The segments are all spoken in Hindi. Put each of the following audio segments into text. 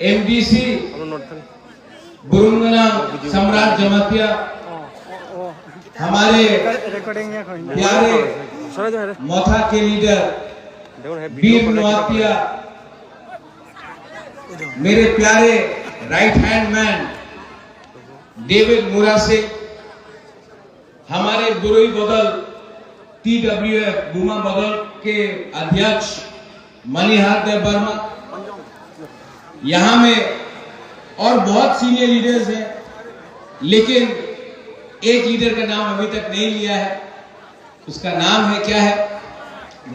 एमडीसी बुरुंगना सम्राट जमातिया, हमारे प्यारे मोथा के लीडर वीर नवातिया, मेरे प्यारे राइट हैंड मैन डेविड मुरासे, हमारे गुरुई बदल TWF बुमा बदल के अध्यक्ष मणिहार देव वर्मा, यहां में और बहुत सीनियर लीडर्स हैं, लेकिन एक लीडर का नाम अभी तक नहीं लिया है। उसका नाम है क्या है?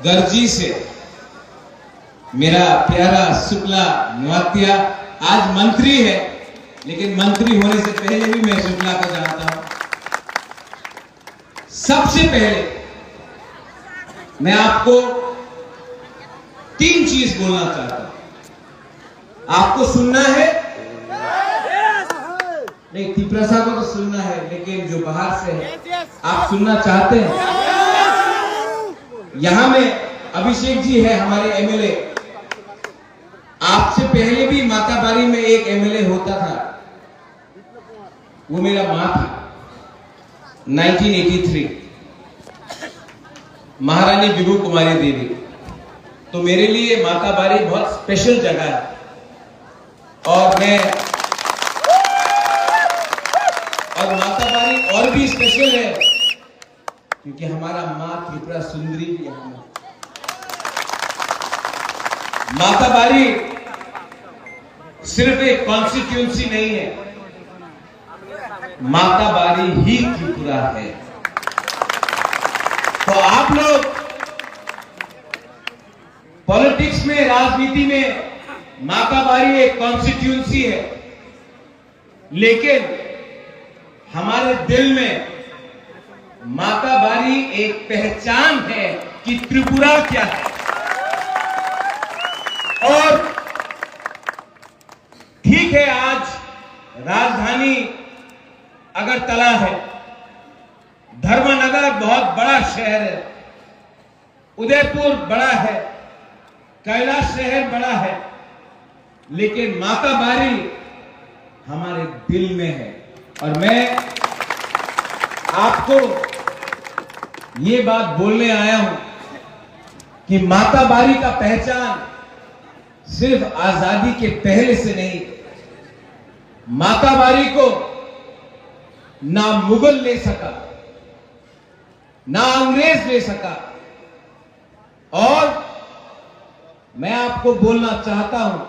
गर्जी से मेरा प्यारा शुक्ला नवातिया आज मंत्री है, लेकिन मंत्री होने से पहले भी मैं शुक्ला को जानता हूं। सबसे पहले मैं आपको 3 चीज बोलना चाहता हूं। आपको सुनना है? नहीं, तिप्रसा को तो सुनना है, लेकिन जो बाहर से है आप सुनना चाहते हैं? यहां में अभिषेक जी है हमारे MLA। आपसे पहले भी माताबारी में एक MLA होता था, वो मेरा मां था। 1983 महारानी विभू कुमारी देवी। तो मेरे लिए माताबारी बहुत स्पेशल जगह है, और माताबारी और भी स्पेशल है क्योंकि हमारा मां त्रिपुरा सुंदरी भी यहां है। माताबारी सिर्फ एक कॉन्स्टिट्यूंसी नहीं है, माताबारी ही त्रिपुरा है। तो आप लोग पॉलिटिक्स में, राजनीति में माताबारी एक कॉन्स्टिट्यूंसी है, लेकिन हमारे दिल में माताबारी एक पहचान है कि त्रिपुरा क्या है। और ठीक है, आज राजधानी अगरतला है, धर्मनगर बहुत बड़ा शहर है, उदयपुर बड़ा है, कैलाश शहर बड़ा है, लेकिन माताबारी हमारे दिल में है। और मैं आपको ये बात बोलने आया हूं कि माताबारी का पहचान सिर्फ आजादी के पहले से नहीं, माताबारी को ना मुगल ले सका, ना अंग्रेज ले सका। और मैं आपको बोलना चाहता हूं,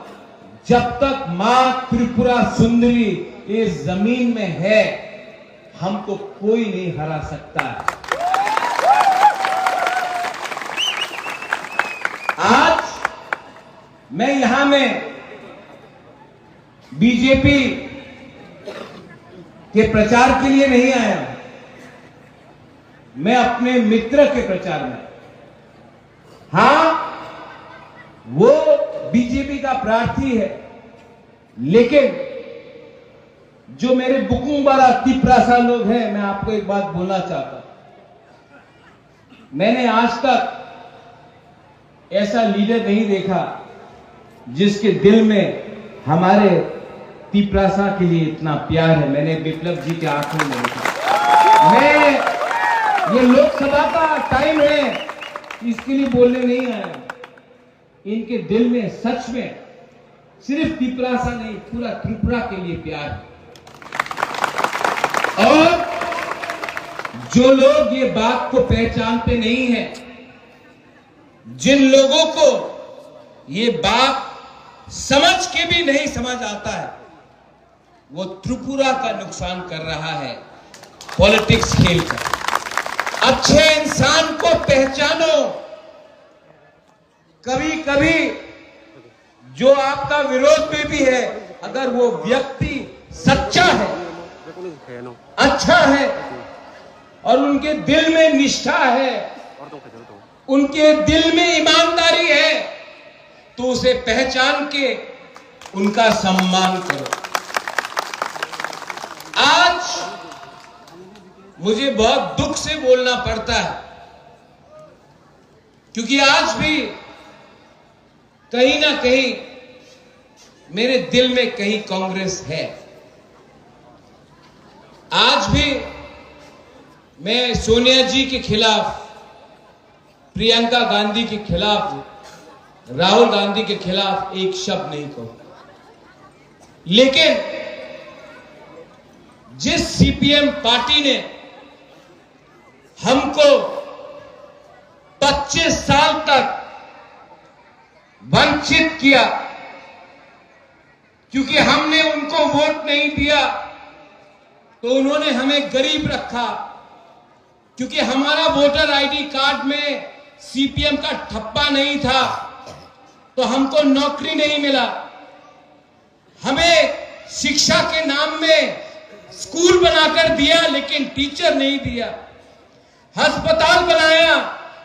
जब तक मां त्रिपुरा सुंदरी इस जमीन में है, हमको कोई नहीं हरा सकता। आज मैं यहां में बीजेपी के प्रचार के लिए नहीं आया हूं, मैं अपने मित्र के प्रचार में। हां, वो बीजेपी का प्रार्थी है, लेकिन जो मेरे बुकुंबारा तिप्रासा लोग हैं, मैं आपको एक बात बोलना चाहता हूं। मैंने आज तक ऐसा लीडर नहीं देखा जिसके दिल में हमारे तिप्रासा के लिए इतना प्यार है। मैंने विप्लव जी के आंखों में देखा। मैं ये लोकसभा का टाइम है, इसके लिए बोलने नहीं आया। इनके दिल में सच में सिर्फ तिप्रासा नहीं, पूरा त्रिपुरा के लिए प्यार है। और जो लोग ये बात को पहचानते नहीं हैं, जिन लोगों को ये बात समझ के भी नहीं समझ आता है, वो त्रिपुरा का नुकसान कर रहा है पॉलिटिक्स खेलकर। अच्छे इंसान को पहचानो। कभी कभी जो आपका विरोध में भी है, अगर वो व्यक्ति सच्चा है, अच्छा है, और उनके दिल में निष्ठा है, उनके दिल में ईमानदारी है, तो उसे पहचान के उनका सम्मान करो। आज मुझे बहुत दुख से बोलना पड़ता है, क्योंकि आज भी कहीं ना कहीं मेरे दिल में कहीं कांग्रेस है। आज भी मैं सोनिया जी के खिलाफ, प्रियंका गांधी के खिलाफ, राहुल गांधी के खिलाफ एक शब्द नहीं कहूंगा, लेकिन जिस सीपीएम पार्टी ने हमको 25 साल तक वंचित किया, क्योंकि हमने उनको वोट नहीं दिया तो उन्होंने हमें गरीब रखा, क्योंकि हमारा वोटर आईडी कार्ड में सीपीएम का ठप्पा नहीं था तो हमको नौकरी नहीं मिला। हमें शिक्षा के नाम में स्कूल बनाकर दिया लेकिन टीचर नहीं दिया। अस्पताल बनाया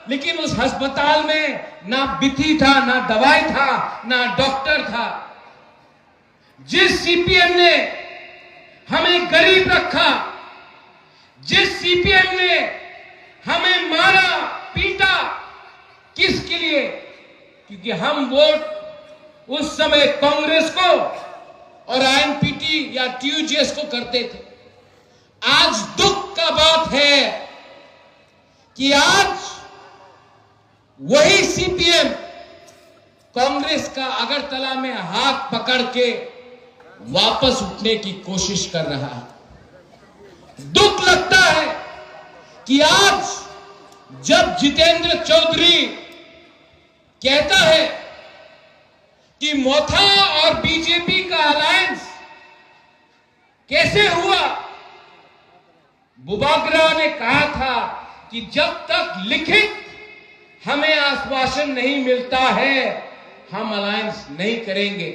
लेकिन उस अस्पताल में ना बिथी था, ना दवाई था, ना डॉक्टर था। जिस सीपीएम ने हमें गरीब रखा, जिस सीपीएम ने हमें मारा पीटा, किसके लिए? क्योंकि हम वोट उस समय कांग्रेस को और आईएनपीटी या टीयूजेएस को करते थे। आज दुख का बात है कि आज वही सीपीएम कांग्रेस का अगरतला में हाथ पकड़ के वापस उठने की कोशिश कर रहा है। दुख लगता है कि आज जब जितेंद्र चौधरी कहता है कि मोथा और बीजेपी का अलायंस कैसे हुआ, बुबागरा ने कहा था कि जब तक लिखित हमें आश्वासन नहीं मिलता है हम अलायंस नहीं करेंगे।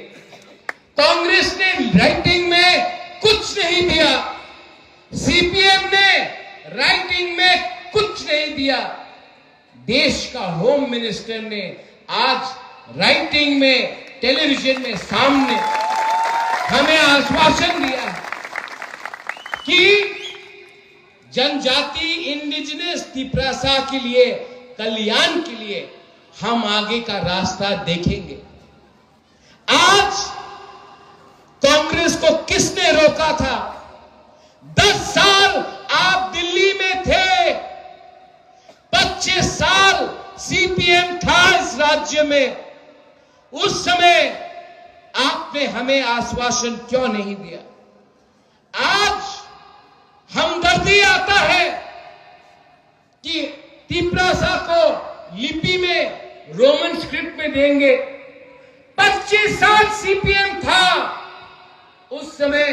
कांग्रेस ने राइटिंग में कुछ नहीं दिया, सीपीएम ने राइटिंग में कुछ नहीं दिया। देश का होम मिनिस्टर ने आज राइटिंग में, टेलीविजन में सामने हमें आश्वासन दिया कि जनजाति, इंडिजिनस तिप्रासा के लिए, कल्याण के लिए हम आगे का रास्ता देखेंगे। आज कांग्रेस को किसने रोका था? 10 साल आप दिल्ली में थे, 25 साल सीपीएम था इस राज्य में। उस समय आपने हमें आश्वासन क्यों नहीं दिया? आज हमदर्दी आता है कि तिप्रासा को लिपि में, रोमन स्क्रिप्ट में देंगे। 25 साल सीपीएम था, उस समय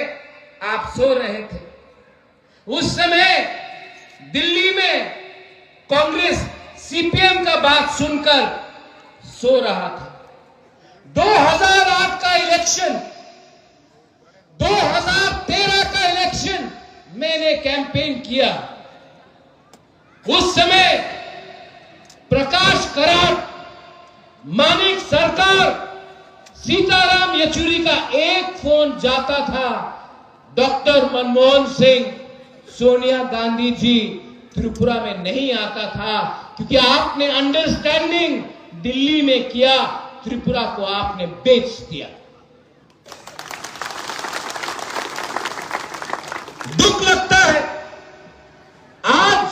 आप सो रहे थे। उस समय दिल्ली में कांग्रेस सीपीएम का बात सुनकर सो रहा था। 2008 का इलेक्शन, 2013 का इलेक्शन मैंने कैंपेन किया। उस समय प्रकाश कराट, मानिक सरकार, सीताराम येचुरी का एक फोन जाता था, डॉक्टर मनमोहन सिंह, सोनिया गांधी जी त्रिपुरा में नहीं आता था, क्योंकि आपने अंडरस्टैंडिंग दिल्ली में किया, त्रिपुरा को आपने बेच दिया। दुख लगता है आज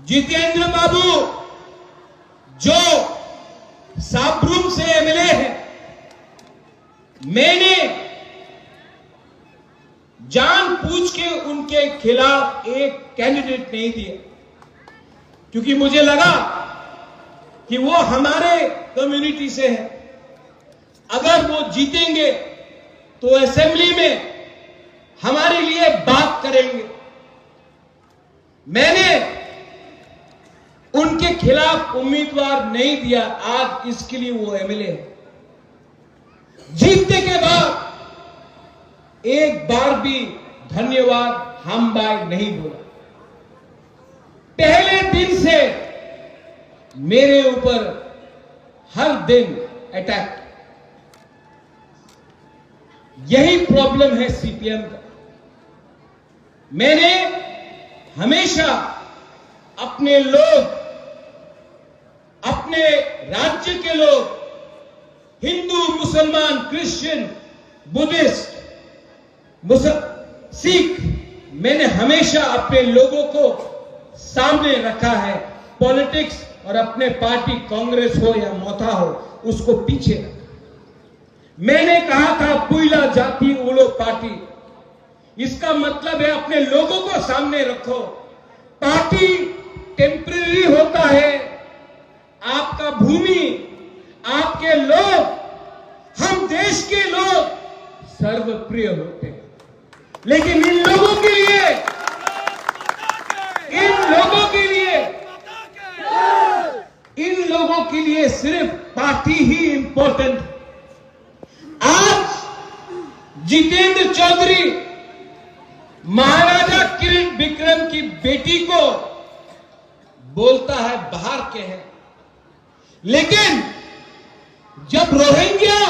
जितेंद्र बाबू जो साबरूम से एमएलए है, मैंने जानबूझ के उनके खिलाफ एक कैंडिडेट नहीं दिया, क्योंकि मुझे लगा कि वो हमारे कम्युनिटी से है। अगर वो जीतेंगे तो असेंबली में हमारे लिए बात करेंगे। मैंने उनके खिलाफ उम्मीदवार नहीं दिया। आज इसके लिए वो एमएलए है। जीतने के बाद एक बार भी धन्यवाद हम बाय नहीं बोला। पहले दिन से मेरे ऊपर हर दिन अटैक। यही प्रॉब्लम है सीपीएम का। मैंने हमेशा अपने लोग, अपने राज्य के लोग हिंदू, मुसलमान, क्रिश्चियन, बुद्धिस्ट, सिख, मैंने हमेशा अपने लोगों को सामने रखा है। पॉलिटिक्स और अपने पार्टी कांग्रेस हो या मोथा हो, उसको पीछे रखा। मैंने कहा था पुइला जाति उड़ो पार्टी, इसका मतलब है अपने लोगों को सामने रखो। पार्टी टेम्परेरी होता है, आपका भूमि, आपके लोग, हम देश के लोग सर्वप्रिय होते हैं। लेकिन इन लोगों के लिए सिर्फ पार्टी ही इंपॉर्टेंट है। आज जितेंद्र चौधरी महाराजा किरण विक्रम की बेटी को बोलता है बाहर के हैं, लेकिन जब रोहिंग्या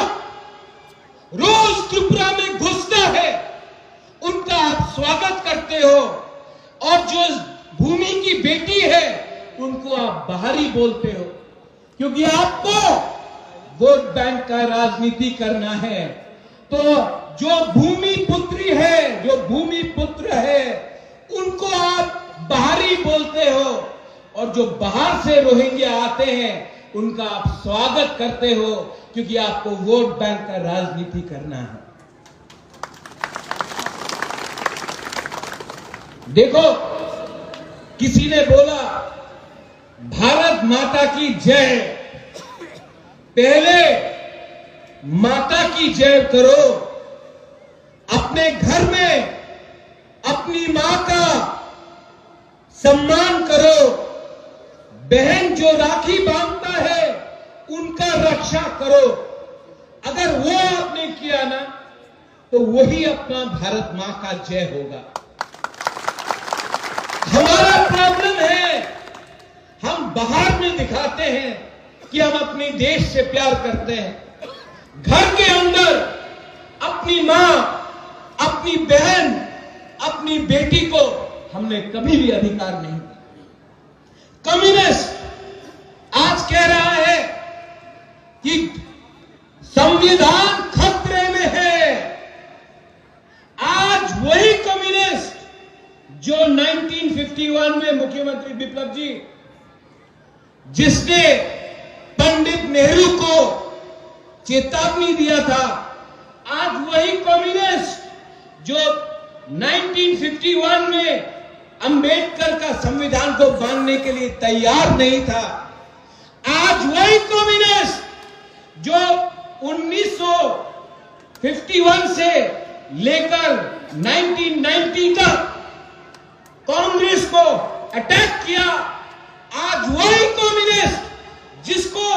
रोज त्रिपुरा में घुसता है, उनका आप स्वागत करते हो, और जो भूमि की बेटी है उनको आप बाहरी बोलते हो, क्योंकि आपको वोट बैंक का राजनीति करना है। तो जो भूमि पुत्री है, जो भूमि पुत्र है, उनको आप बाहरी बोलते हो, और जो बाहर से रोहिंग्या आते हैं उनका आप स्वागत करते हो, क्योंकि आपको वोट बैंक का राजनीति करना है। देखो, किसी ने बोला भारत माता की जय, पहले माता की जय करो, अपने घर में अपनी मां का सम्मान करो, बहन जो राखी बांधता है उनका रक्षा करो। अगर वो आपने किया ना, तो वही अपना भारत मां का जय होगा। हमारा प्रॉब्लम है, हम बाहर में दिखाते हैं कि हम अपने देश से प्यार करते हैं, घर के अंदर अपनी मां, अपनी बहन, अपनी बेटी को हमने कभी भी अधिकार नहीं दिया। कम्युनिस्ट आज कह रहा है कि संविधान खतरे में है। आज वही कम्युनिस्ट जो 1951 में मुख्यमंत्री बिप्लब जी, जिसने पंडित नेहरू को चेतावनी दिया था, आज वही कम्युनिस्ट जो 1951 में अंबेडकर का संविधान को मानने के लिए तैयार नहीं था, आज वही कम्युनिस्ट जो 1951 से लेकर 1990 तक कांग्रेस को अटैक किया, आज वही कम्युनिस्ट जिसको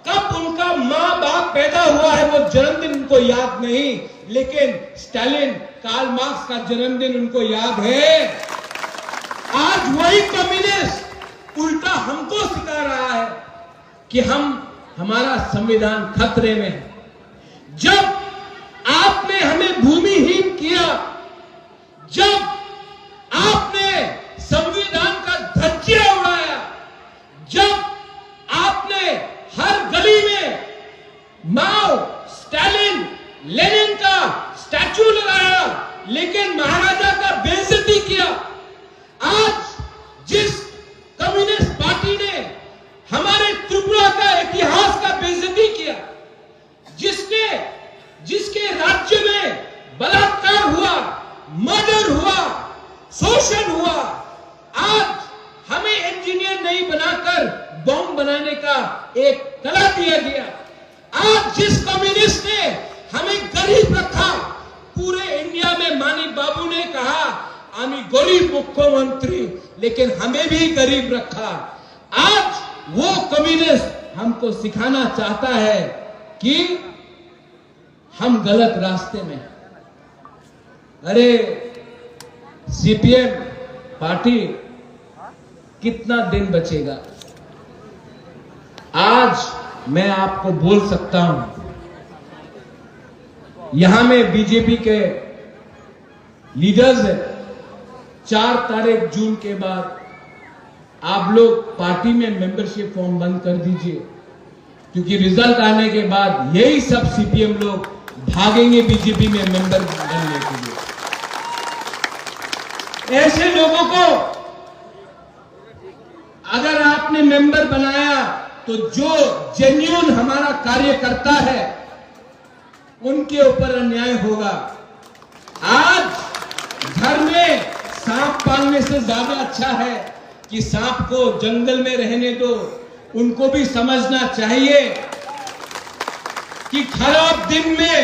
कब उनका मां बाप पैदा हुआ है वो जन्मदिन उनको याद नहीं, लेकिन स्टालिन, कार्ल मार्क्स का जन्मदिन उनको याद है। आज वही कम्युनिस्ट उल्टा हमको सिखा रहा है कि हमारा संविधान खतरे में है। जब आपने हमें भूमिहीन किया, जब आपने संविधान का धज्जिया उड़ाया, जब आपने हर गली में माओ, स्टालिन, लेनिन का स्टैचू लगाया, लेकिन महाराजा का बेइज्जती किया, आज जिस कम्युनिस्ट पार्टी ने हमारे त्रिपुरा का इतिहास का बेइज्जती किया, जिसके राज्य में बलात्कार हुआ, मर्डर हुआ, शोषण हुआ, आज हमें इंजीनियर नहीं बनाकर बॉम्ब बनाने का एक कला दिया गया। आज जिस कम्युनिस्ट ने हमें गरीब रखा, पूरे इंडिया में मानी बाबू ने कहा आमी गरीब मुख्यमंत्री, लेकिन हमें भी गरीब रखा। आज वो कम्युनिस्ट हमको सिखाना चाहता है कि हम गलत रास्ते में। अरे सीपीएम पार्टी कितना दिन बचेगा? आज मैं आपको बोल सकता हूं, यहां में बीजेपी के लीडर्स है, 4 तारीख जून के बाद आप लोग पार्टी में मेंबरशिप फॉर्म बंद कर दीजिए। क्योंकि रिजल्ट आने के बाद यही सब सीपीएम लोग भागेंगे बीजेपी में मेंबर बनने के लिए। ऐसे लोगों को अगर आपने मेंबर बनाया तो जो जेन्युइन हमारा कार्य करता है उनके ऊपर अन्याय होगा। आज घर में सांप पालने से ज्यादा अच्छा है कि सांप को जंगल में रहने दो। उनको भी समझना चाहिए कि खराब दिन में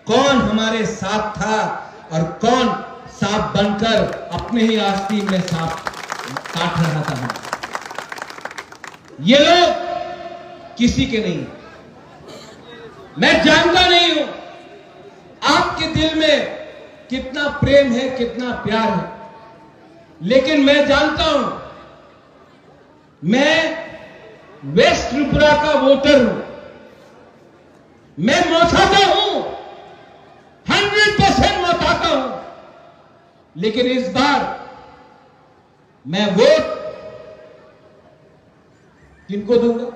कौन हमारे साथ था और कौन सांप बनकर अपने ही आस्तीन में सांप काट रहा था। ये लोग किसी के नहीं, मैं जानता नहीं हूं आपके दिल में कितना प्रेम है, कितना प्यार है, लेकिन मैं जानता हूं, मैं वेस्ट त्रिपुरा का वोटर हूं, मैं मोथा का हूं, 100% मोथा का हूं, लेकिन इस बार मैं वोट किनको दूंगा?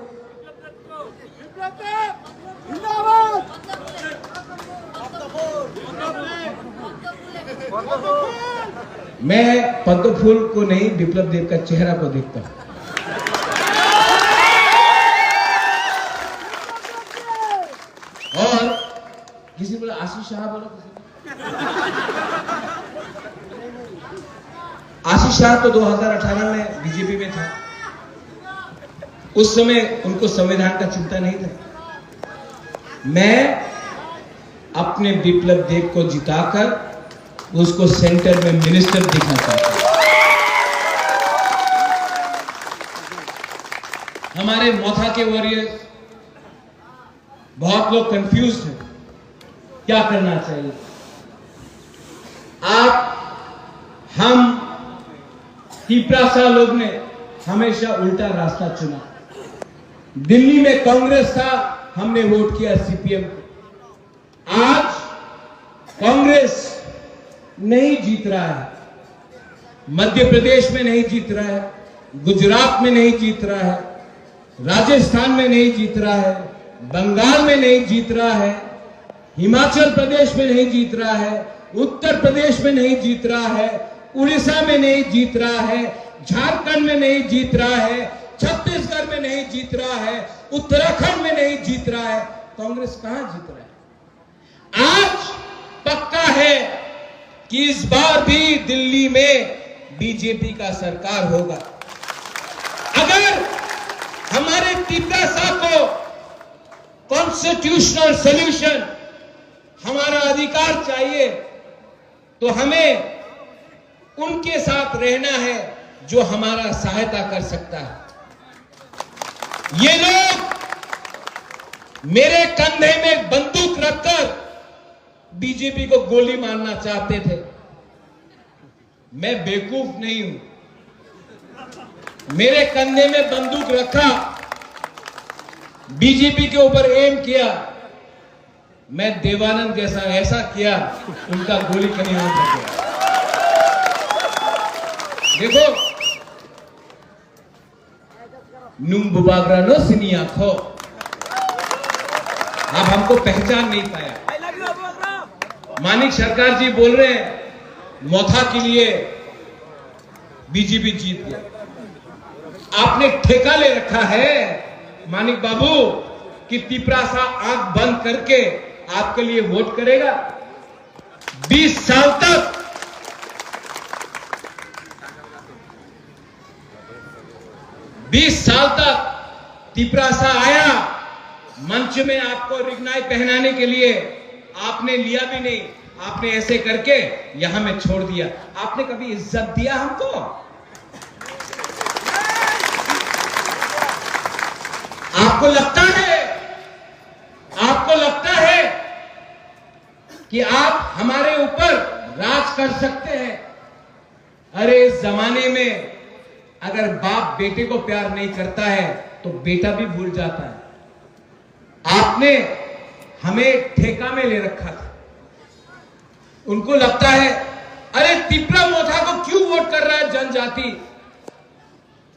मैं पद्म फूल को नहीं, विप्लव देव का चेहरा को देखता हूं। और किसी बोला आशीष शाह, बोला किसी आशीष शाह तो 2018 में बीजेपी में था। उस समय उनको संविधान का चिंता नहीं था। मैं अपने विप्लव देव को जिताकर उसको सेंटर में मिनिस्टर दिखना चाहता हूं। हमारे मोथा के वॉरियर्स बहुत लोग कंफ्यूज हैं, क्या करना चाहिए। हम तिपरासा लोग ने हमेशा उल्टा रास्ता चुना। दिल्ली में कांग्रेस था, हमने वोट किया सीपीएम को। आज कांग्रेस नहीं जीत रहा है, मध्य प्रदेश में नहीं जीत रहा है, गुजरात में नहीं जीत रहा है, राजस्थान में नहीं जीत रहा है, बंगाल में नहीं जीत रहा है, हिमाचल प्रदेश में नहीं जीत रहा है, उत्तर प्रदेश में नहीं जीत रहा है, उड़ीसा में नहीं जीत रहा है, झारखंड में नहीं जीत रहा है, छत्तीसगढ़ में नहीं जीत रहा है, उत्तराखंड में नहीं जीत रहा है। कांग्रेस कहां जीत रहा है? आज पक्का है कि इस बार भी दिल्ली में बीजेपी का सरकार होगा। अगर हमारे तिपरासा को कॉन्स्टिट्यूशनल सॉल्यूशन, हमारा अधिकार चाहिए, तो हमें उनके साथ रहना है जो हमारा सहायता कर सकता है। ये लोग मेरे कंधे में बंदूक रखकर बीजेपी को गोली मारना चाहते थे। मैं बेवकूफ नहीं हूं। मेरे कंधे में बंदूक रखा, बीजेपी के ऊपर एम किया, मैं देवानंद जैसा ऐसा किया, उनका गोली कहीं और लग गया। देखो, नुम्बुबागरा नो सिनी आंखो, आप हमको पहचान नहीं पाया। मानिक सरकार जी बोल रहे हैं मोथा के लिए बीजेपी जीत गया। आपने ठेका ले रखा है मानिक बाबू कि तिपरासा आंख बंद करके आपके लिए वोट करेगा। 20 साल तक तिपरासा आया, मंच में आपको रिगनाई पहनाने के लिए, आपने लिया भी नहीं। आपने ऐसे करके यहां में छोड़ दिया। आपने कभी इज्जत दिया हमको? आपको लगता है कि आप हमारे ऊपर राज कर सकते हैं? अरे इस जमाने में अगर बाप बेटे को प्यार नहीं करता है तो बेटा भी भूल जाता है। आपने हमें ठेका में ले रखा था। उनको लगता है अरे तिपरा मोथा को क्यों वोट कर रहा है जनजाति,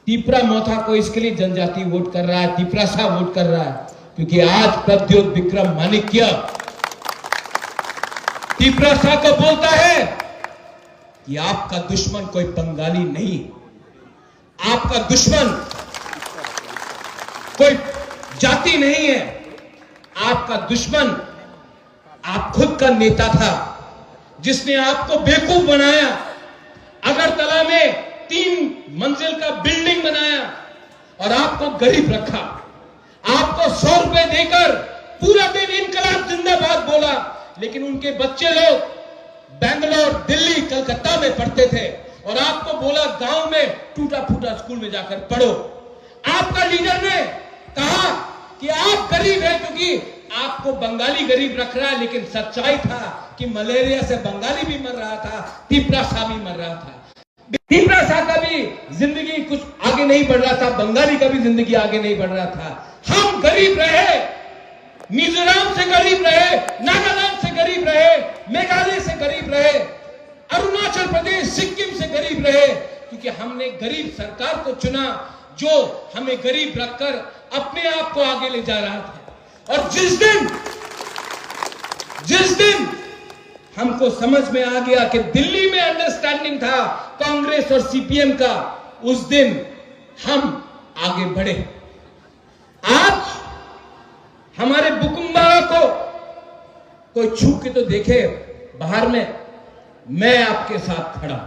तिपरा मोथा को इसके लिए जनजाति वोट कर रहा है, तिपरासा वोट कर रहा है, क्योंकि आज प्रद्योत विक्रम माणिक्य तिपरासा को बोलता है कि आपका दुश्मन कोई बंगाली नहीं, आपका दुश्मन कोई जाति नहीं है, आपका दुश्मन आप खुद का नेता था जिसने आपको बेवकूफ बनाया, अगरतला में 3 मंजिल का बिल्डिंग बनाया और आपको गरीब रखा, आपको 100 रुपए देकर पूरा दिन इनकलाब जिंदाबाद बोला, लेकिन उनके बच्चे लोग बेंगलोर, दिल्ली, कलकत्ता में पढ़ते थे और आपको बोला गांव में टूटा फूटा स्कूल में जाकर पढ़ो। आपका लीडर ने कहा कि आप गरीब हैं क्योंकि आपको बंगाली गरीब रख रहा है, लेकिन सच्चाई था कि मलेरिया से बंगाली भी मर रहा था, तिपरासा भी मर रहा था, तिपरासा का भी जिंदगी कुछ आगे नहीं बढ़ रहा था, बंगाली का भी जिंदगी आगे नहीं बढ़ रहा था। हम गरीब रहे, मिजोरम से गरीब रहे, नागालैंड से गरीब रहे, मेघालय से गरीब रहे, अरुणाचल प्रदेश, सिक्किम से गरीब रहे, क्योंकि हमने गरीब सरकार को चुना जो हमें गरीब रखकर अपने आप को आगे ले जा रहा था। और जिस दिन हमको समझ में आ गया कि दिल्ली में अंडरस्टैंडिंग था कांग्रेस और सीपीएम का, उस दिन हम आगे बढ़े। आज हमारे बुकुम्बारा को कोई छू के तो देखे बाहर में, मैं आपके साथ खड़ा।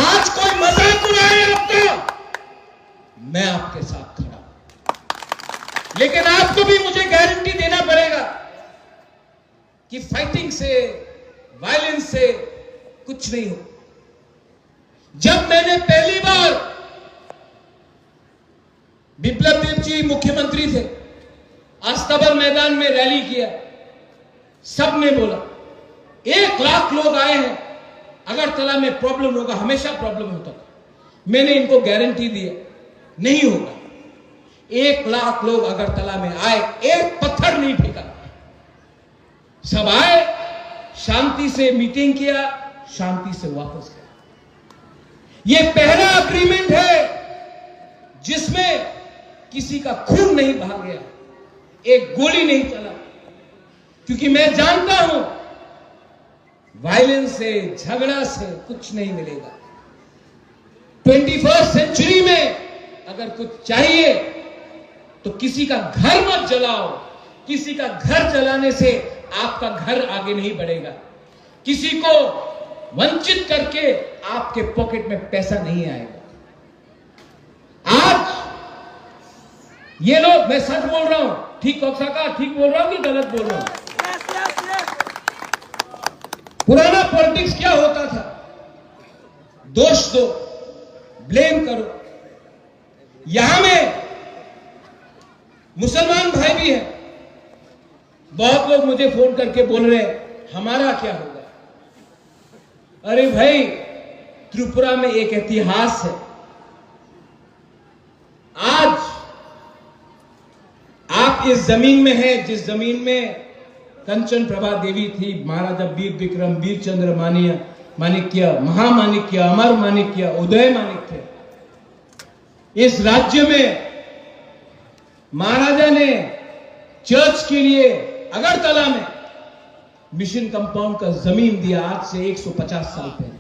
आज कोई मजाक उड़ाए आपका, मैं आपके साथ खड़ा, लेकिन आपको भी मुझे गारंटी देना पड़ेगा कि फाइटिंग से, वायलेंस से कुछ नहीं हो। जब मैंने पहली बार, बिप्लब देव जी मुख्यमंत्री थे, अस्तबल मैदान में रैली किया, सबने बोला 1 लाख लोग आए हैं, अगरतला में प्रॉब्लम होगा, हमेशा प्रॉब्लम होता था। मैंने इनको गारंटी दी नहीं होगा। 1 लाख लोग अगरतला में आए, एक पत्थर नहीं फेंका, सब आए, शांति से मीटिंग किया, शांति से वापस गया। यह पहला अग्रीमेंट है जिसमें किसी का खून नहीं बहा गया, एक गोली नहीं चला, क्योंकि मैं जानता हूं वायलेंस से, झगड़ा से कुछ नहीं मिलेगा। 21st सेंचुरी में अगर कुछ चाहिए तो किसी का घर मत जलाओ, किसी का घर जलाने से आपका घर आगे नहीं बढ़ेगा, किसी को वंचित करके आपके पॉकेट में पैसा नहीं आएगा। आज ये लोग, मैं सच बोल रहा हूं, ठीक का ठीक बोल रहा हूं कि गलत बोल रहा हूं? पुराना पॉलिटिक्स क्या होता था? दोष दो, ब्लेम करो। यहां में मुसलमान भाई भी हैं, बहुत लोग मुझे फोन करके बोल रहे हैं हमारा क्या होगा। अरे भाई, त्रिपुरा में एक इतिहास है। आज आप इस जमीन में हैं जिस जमीन में कंचन प्रभा देवी थी, महाराजा वीर विक्रम, वीर चंद्र माणिक्य, महामाणिक्य, अमर माणिक्य, उदय माणिक्य। इस राज्य में महाराजा ने चर्च के लिए अगरतला में मिशन कंपाउंड का जमीन दिया, आज से 150 साल पहले।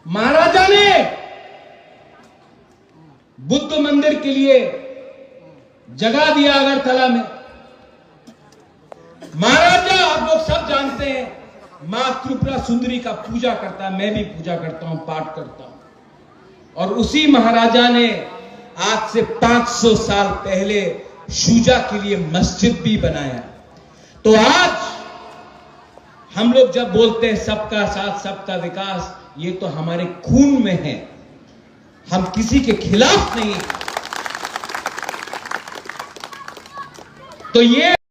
महाराजा ने बुद्ध मंदिर के लिए जगह दिया अगरतला में। महाराजा, आप लोग सब जानते हैं, मां त्रिपुरा सुंदरी का पूजा करता है, मैं भी पूजा करता हूं, पाठ करता हूं। और उसी महाराजा ने आज से 500 साल पहले शुजा के लिए मस्जिद भी बनाया। तो आज हम लोग जब बोलते हैं सबका साथ सबका विकास, ये तो हमारे खून में है, हम किसी के खिलाफ नहीं। तो ये